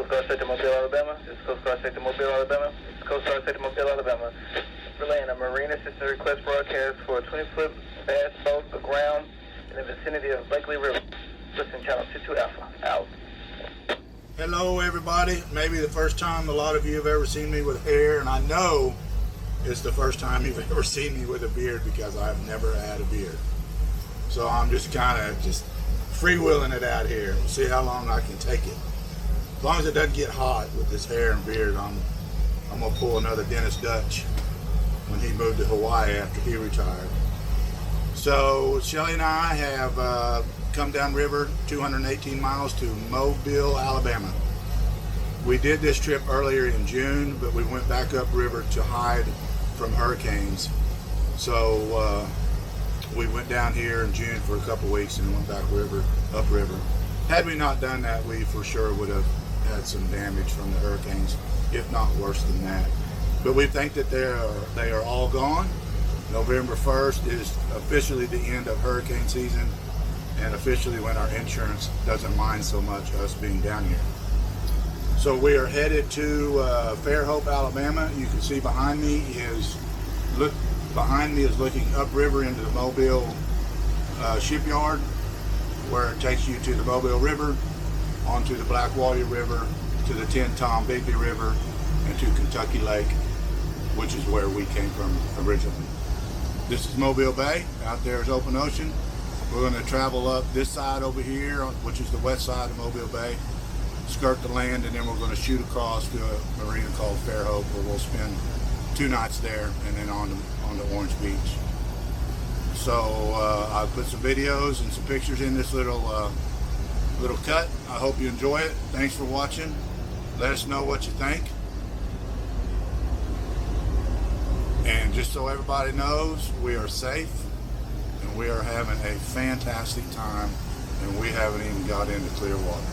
Coast Guard State to Mobile, Alabama. This is Coast Guard State to Mobile, Alabama. This is Coast Guard State to Mobile, Alabama. Relaying a Marine Assistant request broadcast for a 20-foot bass boat aground in the vicinity of Blakely River. Listen, channel 22 Alpha. Out. Hello everybody. Maybe the first time a lot of you have ever seen me with hair, and I know it's the first time you've ever seen me with a beard because I've never had a beard. So I'm just kind of freewheeling it out here. We'll see how long I can take it. As long as it doesn't get hot with this hair and beard, I'm gonna pull another Dennis Dutch when he moved to Hawaii after he retired. So Shelly and I have come down river 218 miles to Mobile, Alabama. We did this trip earlier in June, but we went back upriver to hide from hurricanes. So we went down here in June for a couple weeks and went back upriver. Had we not done that, we for sure would have had some damage from the hurricanes, if not worse than that. But we think that they are all gone. November 1st is officially the end of hurricane season, and officially when our insurance doesn't mind so much us being down here. So we are headed to Fairhope, Alabama. You can see behind me is looking upriver into the Mobile shipyard, where it takes you to the Mobile River, onto the Black Warrior River, to the Ten Tom Bigby River, and to Kentucky Lake, which is where we came from originally. This is Mobile Bay. Out there is open ocean. We're going to travel up this side over here, which is the west side of Mobile Bay, skirt the land, and then we're going to shoot across to a marina called Fairhope, where we'll spend 2 nights there and then on to Orange Beach. So I put some videos and some pictures in this little cut. I hope you enjoy it. Thanks for watching. Let us know what you think. And just so everybody knows, we are safe and we are having a fantastic time, and we haven't even got into clear water.